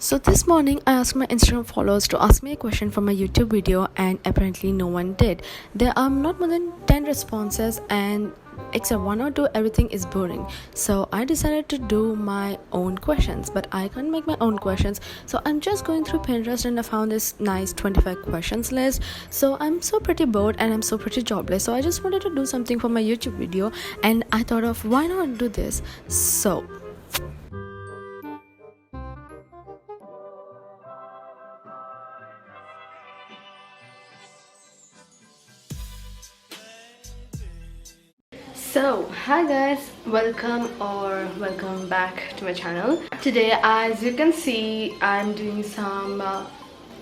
So this morning I asked my Instagram followers to ask me a question for my YouTube video, and apparently no one did. There are not more than 10 responses, and except one or two everything is boring. So I decided to do my own questions, but I can't make my own questions. So I'm just going through Pinterest and I found this nice 25 questions list. So I'm so pretty bored and I'm so pretty jobless. So I just wanted to do something for my YouTube video, and I thought of why not do this. So hi guys, welcome back to my channel. Today, as you can see, I'm doing some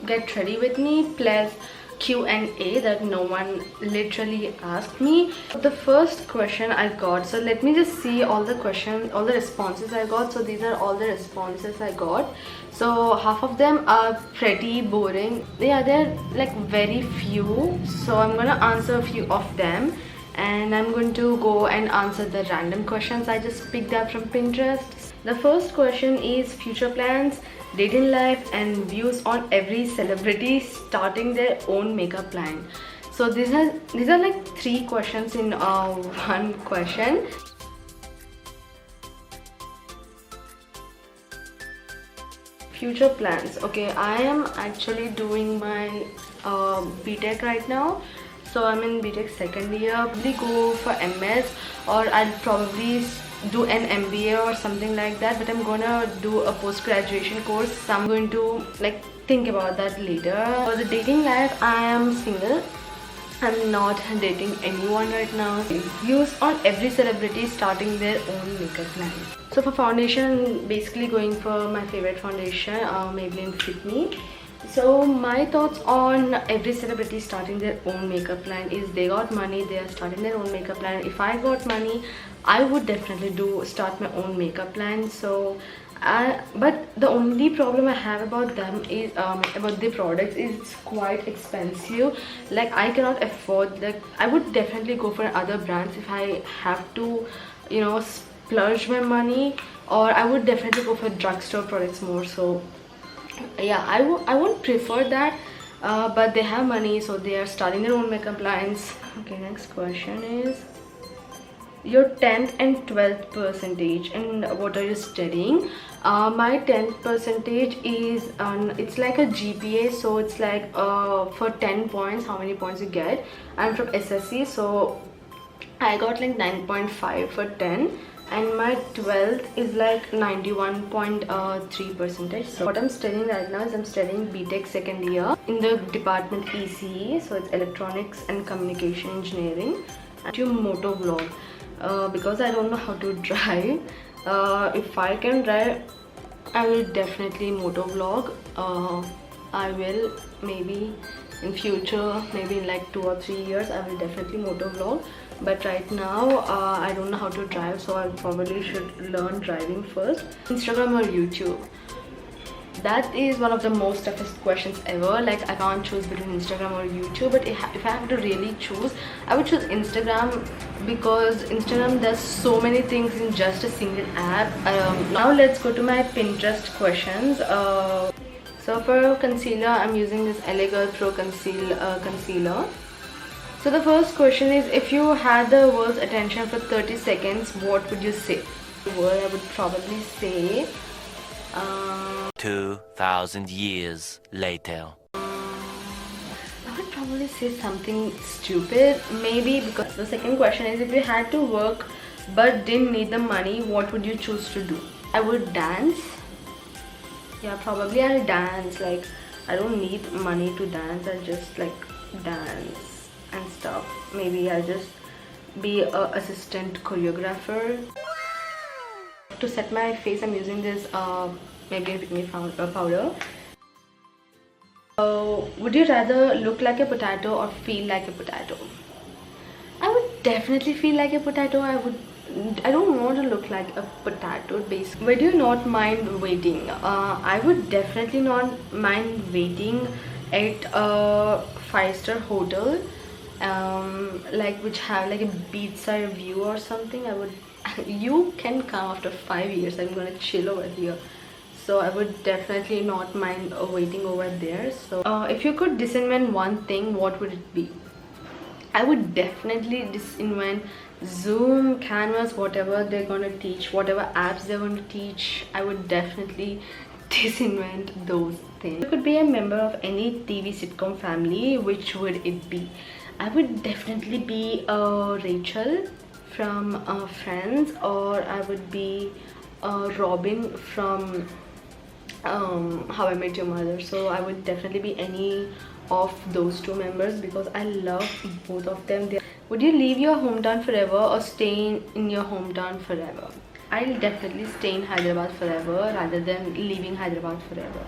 get ready with me plus Q&A that no one literally asked me. The first question I got, so let me just see all the responses I got. So these are all the responses I got. So half of them are pretty boring. They're like very few, so I'm gonna answer a few of them, and I'm going to go and answer the random questions I just picked up from Pinterest. The first question is future plans, dating life, and views on every celebrity starting their own makeup line. So these are like three questions in one question. Future plans. Okay, I am actually doing my BTech right now. So I'm in BTech second year. Probably go for MS, or I'll probably do an MBA or something like that, but I'm gonna do a post-graduation course, so I'm going to like think about that later. For the dating life, I am single. I'm not dating anyone right now. Views on every celebrity starting their own makeup line. So for foundation, basically going for my favorite foundation, Maybelline Fit Me. So my thoughts on every celebrity starting their own makeup line is they got money, they are starting their own makeup line. If I got money, I would definitely start my own makeup line. So but the only problem I have about them is about the products is it's quite expensive. Like I cannot afford that. I would definitely go for other brands if I have to, splurge my money, or I would definitely go for drugstore products more. So yeah, I won't prefer that, but they have money, so they are starting their own makeup lines. Okay, next question is your 10th and 12th percentage and what are you studying. My 10th percentage is it's like a GPA, so it's like for 10 points how many points you get. I'm from SSC, so I got like 9.5 for 10, and my 12th is like 91.3 percentage. So what I'm studying right now is I'm studying BTech second year in the department ECE, so it's Electronics and Communication Engineering. And to moto vlog, because I don't know how to drive. If I can drive, I will definitely moto vlog. I will maybe in future, maybe in like 2 or 3 years, I will definitely moto vlog. But right now, I don't know how to drive, so I probably should learn driving first. Instagram or YouTube? That is one of the most toughest questions ever. Like I can't choose between Instagram or YouTube, but if I have to really choose, I would choose Instagram, because Instagram does so many things in just a single app. Now let's go to my Pinterest questions. So for concealer, I'm using this LA Girl Pro concealer. So the first question is, if you had the world's attention for 30 seconds, what would you say? Well, I would probably say 2,000 years later. I would probably say something stupid, maybe, because the second question is, if you had to work but didn't need the money, what would you choose to do? I would dance. Yeah, probably I'll dance. Like I don't need money to dance, I'll just like dance and stuff. Maybe I'll just be a assistant choreographer. To set my face, I'm using this Maybelline Fit Me powder. Would you rather look like a potato or feel like a potato? I would definitely feel like a potato. I don't want to look like a potato basically. Would you not mind waiting? I would definitely not mind waiting at a 5-star hotel, like which have like a beachside view or something. You can come after 5 years. I'm gonna chill over here. so I would definitely not mind waiting over there. So if you could disinvent one thing, what would it be? I would definitely disinvent Zoom, Canvas, whatever they're gonna teach, whatever apps they're gonna teach. I would definitely disinvent those things. You could be a member of any TV sitcom family, which would it be? I would definitely be Rachel from Friends, or I would be Robin from How I Met Your Mother. So I would definitely be any of those two members because I love both of them. Would you leave your hometown forever or stay in your hometown forever? I'll definitely stay in Hyderabad forever rather than leaving Hyderabad forever.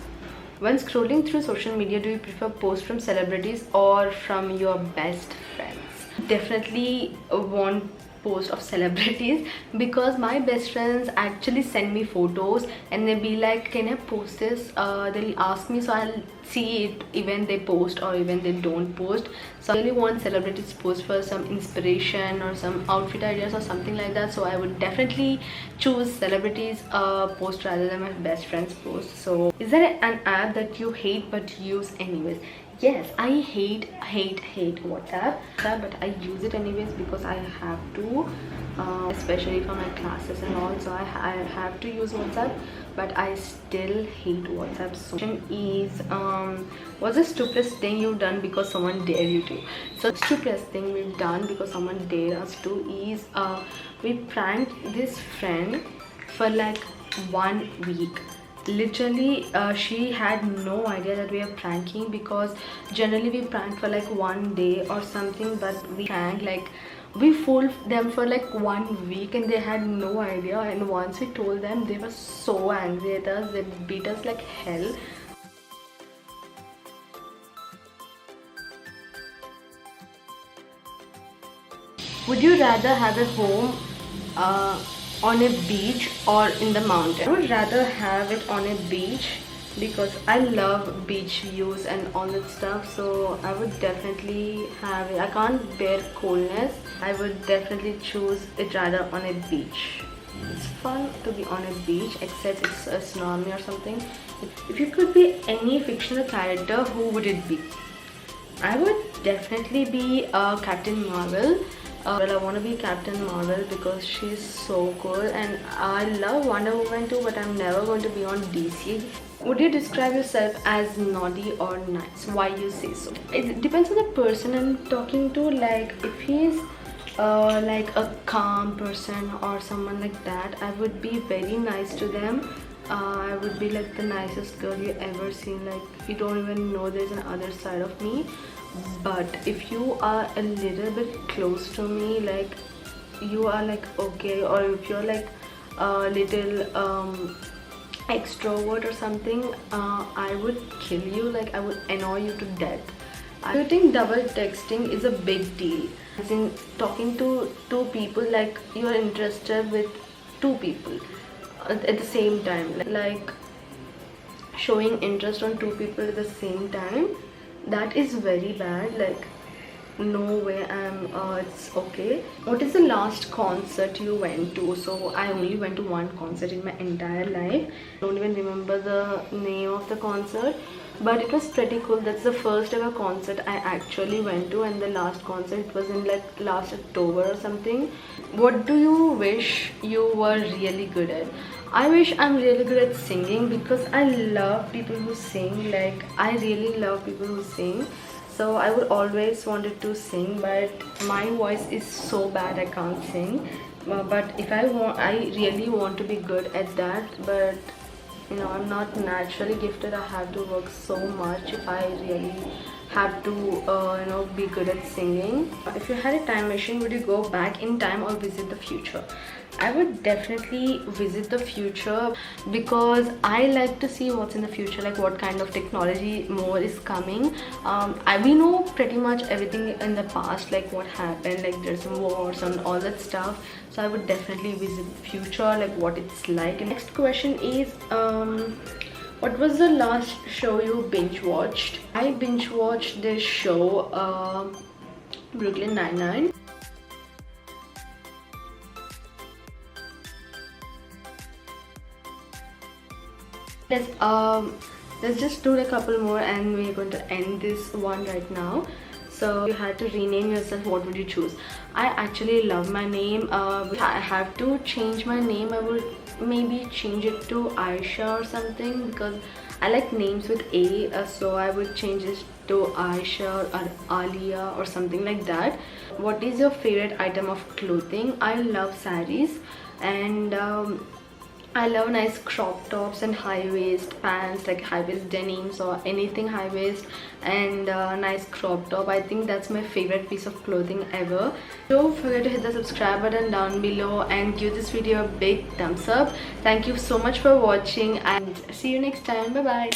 When scrolling through social media, do you prefer posts from celebrities or from your best friends? Definitely want post of celebrities because my best friends actually send me photos and they'll be like, can I post this? They'll ask me, so I'll see it even they post or even they don't post. So I really want celebrities post for some inspiration or some outfit ideas or something like that. So I would definitely choose celebrities post rather than my best friends post. So is there an app that you hate but use anyways? Yes, I hate WhatsApp, but I use it anyways because I have to, especially for my classes and all. So I have to use WhatsApp, but I still hate WhatsApp. So is what's the stupidest thing you've done because someone dared you to? So the stupidest thing we've done because someone dared us to is we pranked this friend for like 1 week. Literally she had no idea that we are pranking because generally we prank for like 1 day or something, but we prank like we fooled them for like 1 week and they had no idea. And once we told them, they were so angry at us. They beat us like hell. Would you rather have a home on a beach or in the mountain? I would rather have it on a beach because I love beach views and all that stuff. So I would definitely have it. I can't bear coldness. I would definitely choose it rather on a beach. It's fun to be on a beach, except it's a tsunami or something. If you could be any fictional character, who would it be? I would definitely be Captain Marvel. Well, I want to be Captain Marvel because she's so cool, and I love Wonder Woman too, but I'm never going to be on DC. Would you describe yourself as naughty or nice? Why you say so? It depends on the person I'm talking to. Like if he's like a calm person or someone like that, I would be very nice to them. I would be like the nicest girl you ever seen. Like you don't even know there's an other side of me. But if you are a little bit close to me, like you are like okay, or if you're like a little extrovert or something, I would kill you. Like I would annoy you to death. Do you think double texting is a big deal? As in talking to two people, like you are interested with two people at the same time, like showing interest on two people at the same time. That is very bad. Like no way. It's okay. What is the last concert you went to? So I only went to one concert in my entire life. I don't even remember the name of the concert, but it was pretty cool. That's the first ever concert I actually went to, and the last concert was in like last October or something. What do you wish you were really good at? I wish I'm really good at singing because I love people who sing. Like I really love people who sing. So I would always wanted to sing, but my voice is so bad I can't sing. But if I really want to be good at that. But you know, I'm not naturally gifted. I have to work so much if I really have to be good at singing. If you had a time machine, would you go back in time or visit the future? I would definitely visit the future because I like to see what's in the future, like what kind of technology more is coming. We know pretty much everything in the past, like what happened, like there's some wars and all that stuff. So I would definitely visit the future, like what it's like. And next question is what was the last show you binge watched? I binge watched this show Brooklyn Nine-Nine. Let's just do a couple more and we're going to end this one right now. So you had to rename yourself, what would you choose? I actually love my name. If I have to change my name, I would maybe change it to Aisha or something, because I like names with A, so I would change it to Aisha or Alia or something like that. What is your favorite item of clothing? I love saris, and I love nice crop tops and high waist pants, like high waist denims or anything high waist, and nice crop top. I think that's my favorite piece of clothing ever. Don't forget to hit the subscribe button down below and give this video a big thumbs up. Thank you so much for watching and see you next time. Bye bye.